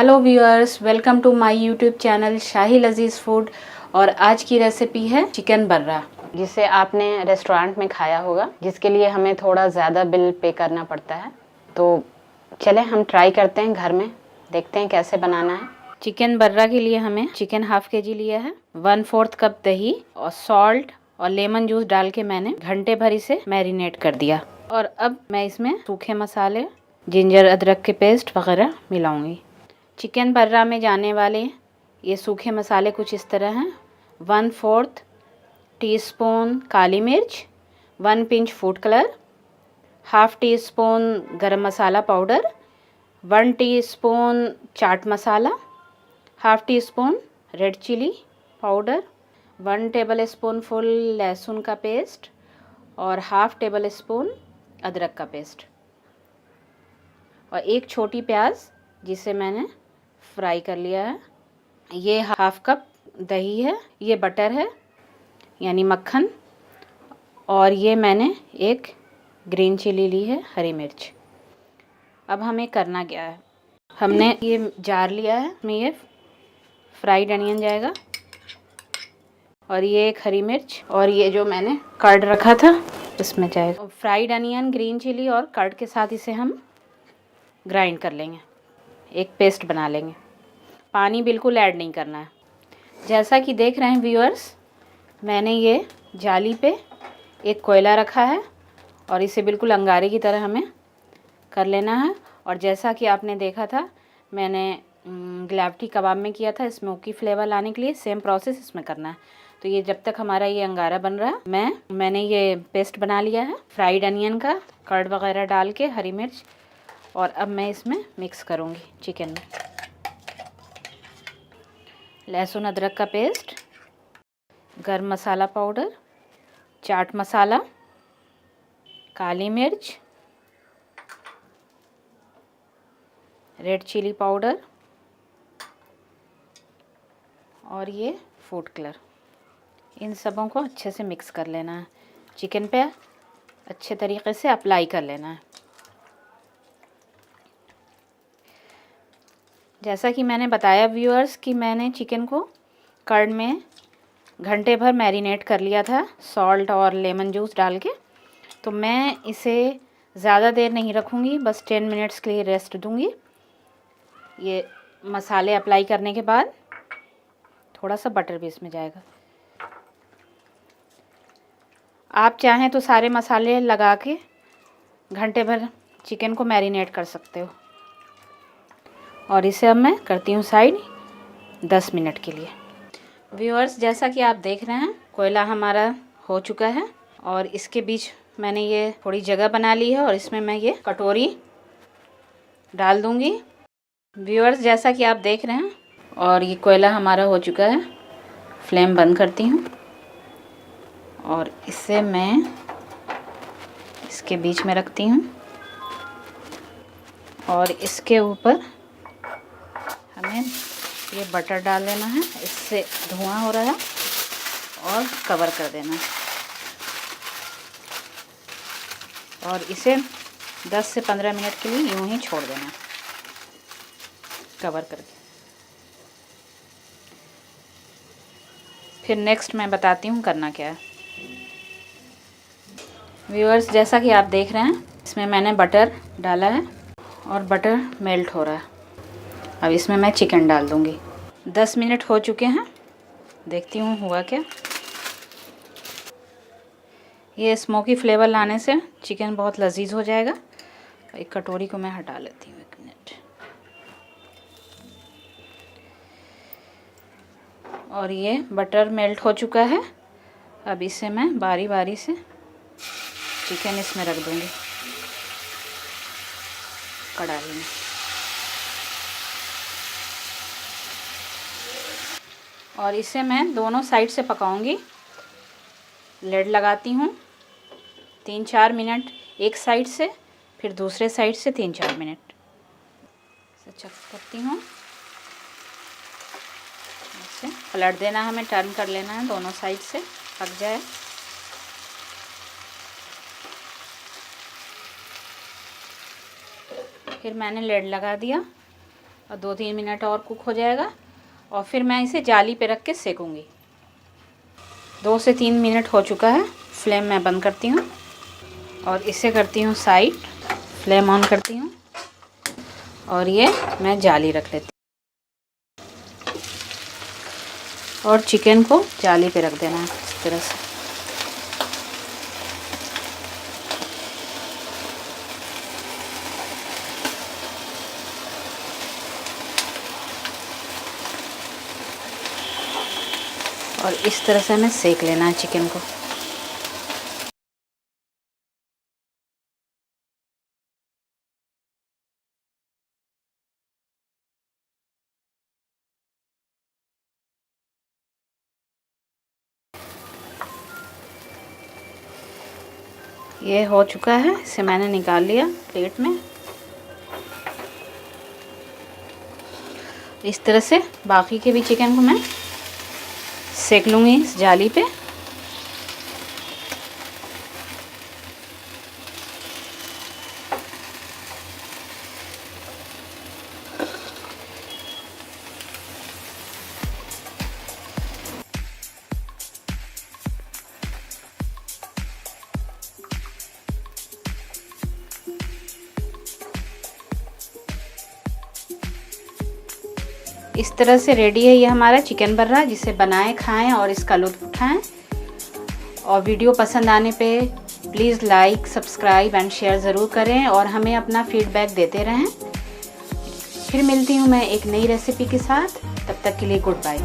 Hello viewers, welcome to my YouTube channel Shahi Lazeez food. और आज की रेसिपी है चिकन बर्रा, जिसे आपने रेस्टोरेंट में खाया होगा, जिसके लिए हमें थोड़ा ज़्यादा बिल पे करना पड़ता है। तो चलें हम ट्राई करते हैं घर में, देखते हैं कैसे बनाना है। चिकन बर्रा के लिए हमें चिकन हाफ केजी लिया है, 1/4 कप दही और सॉल्ट और लेमन जूस डाल के मैंने घंटे भर इसे मैरिनेट कर दिया। और अब मैं इसमें सूखे मसाले, जिंजर अदरक के पेस्ट वगैरह मिलाऊंगी। चिकन बर्रा में जाने वाले ये सूखे मसाले कुछ इस तरह हैं: 1/4 टीस्पून काली मिर्च, 1 pinch food colour, half teaspoon garam masala powder, 1 teaspoon chaat masala, half teaspoon red chilli powder, 1 tablespoon full लहसुन का पेस्ट और हाफ टेबल स्पून अदरक का पेस्ट, और एक छोटी प्याज जिसे मैंने फ्राई कर लिया है। ये हाफ कप दही है, ये बटर है यानी मक्खन, और ये मैंने एक ग्रीन चिली ली है, हरी मिर्च। अब हमें करना क्या है, हमने ये जार लिया है, इसमें ये फ्राइड अनियन जाएगा, और ये एक हरी मिर्च, और ये जो मैंने कर्ड रखा था इसमें जाएगा। फ्राइड अनियन, ग्रीन चिली और कर्ड के साथ इसे हम ग्राइंड कर लेंगे, एक पेस्ट बना लेंगे। पानी बिल्कुल ऐड नहीं करना है। जैसा कि देख रहे हैं व्यूअर्स, मैंने ये जाली पे एक कोयला रखा है और इसे बिल्कुल अंगारे की तरह हमें कर लेना है। और जैसा कि आपने देखा था, मैंने ग्लैवटी कबाब में किया था, स्मोकी फ्लेवर लाने के लिए सेम प्रोसेस इसमें करना है। तो ये जब तक हमारा ये अंगारा बन रहा है, मैंने ये पेस्ट बना लिया है फ्राइड अनियन का, कर्ड वगैरह डाल के, हरी मिर्च, और अब मैं इसमें मिक्स करूँगी चिकन में। लहसुन अदरक का पेस्ट, गरम मसाला पाउडर, चाट मसाला, काली मिर्च, रेड चिली पाउडर और ये फूड कलर, इन सबों को अच्छे से मिक्स कर लेना है। चिकन पे अच्छे तरीके से अप्लाई कर लेना है। जैसा कि मैंने बताया व्यूअर्स कि मैंने चिकन को कर्ड में घंटे भर मैरिनेट कर लिया था सॉल्ट और लेमन जूस डाल के। तो मैं इसे ज़्यादा देर नहीं रखूँगी, बस 10 मिनट्स के लिए रेस्ट दूँगी। ये मसाले अप्लाई करने के बाद थोड़ा सा बटर भी इसमें जाएगा। आप चाहें तो सारे मसाले लगा के घंटे भर चिकन को मैरिनेट कर सकते हो। और इसे अब मैं करती हूँ साइड 10 मिनट के लिए। व्यूअर्स, जैसा कि आप देख रहे हैं, कोयला हमारा हो चुका है और इसके बीच मैंने ये थोड़ी जगह बना ली है और इसमें मैं ये कटोरी डाल दूँगी। व्यूअर्स, जैसा कि आप देख रहे हैं, और ये कोयला हमारा हो चुका है। फ्लेम बंद करती हूँ और इसे मैं इसके बीच में रखती हूँ, और इसके ऊपर हमें ये बटर डाल देना है। इससे धुआं हो रहा है, और कवर कर देना है, और इसे 10 से 15 मिनट के लिए यूं ही छोड़ देना है कवर करके। फिर नेक्स्ट मैं बताती हूँ करना क्या है। व्यूअर्स, जैसा कि आप देख रहे हैं, इसमें मैंने बटर डाला है और बटर मेल्ट हो रहा है। अब इसमें मैं चिकन डाल दूँगी। 10 मिनट हो चुके हैं, देखती हूँ हुआ क्या। ये स्मोकी फ्लेवर लाने से चिकन बहुत लजीज हो जाएगा। एक कटोरी को मैं हटा लेती हूँ, 1 मिनट। और ये बटर मेल्ट हो चुका है। अब इसे मैं बारी बारी से चिकन इसमें रख दूँगी कढ़ाई में। और इसे मैं दोनों साइड से पकाऊंगी। लिड लगाती हूँ 3-4 मिनट एक साइड से, फिर दूसरे साइड से 3-4 मिनट। इसे चेक करती हूँ, ऐसे पलट देना, हमें टर्न कर लेना है दोनों साइड से, पक जाए। फिर मैंने लिड लगा दिया। और 2-3 मिनट और कुक हो जाएगा और फिर मैं इसे जाली पे रख के सेकूँगी। 2 से 3 मिनट हो चुका है। फ्लेम मैं बंद करती हूँ और इसे करती हूँ साइड। फ्लेम ऑन करती हूँ और ये मैं जाली रख लेती हूँ और चिकन को जाली पे रख देना है इस तरह से। और इस तरह से हमें सेक लेना है चिकन को। ये हो चुका है, इसे मैंने निकाल लिया प्लेट में। इस तरह से बाकी के भी चिकन को मैं सेक लूँगी इस जाली पे। इस तरह से रेडी है ये हमारा चिकन बर्रा, जिसे बनाएं, खाएं और इसका लुत्फ़ उठाएं। और वीडियो पसंद आने पे please like, subscribe and share ज़रूर करें और हमें अपना फीडबैक देते रहें। फिर मिलती हूँ मैं एक नई रेसिपी के साथ, तब तक के लिए गुड बाय।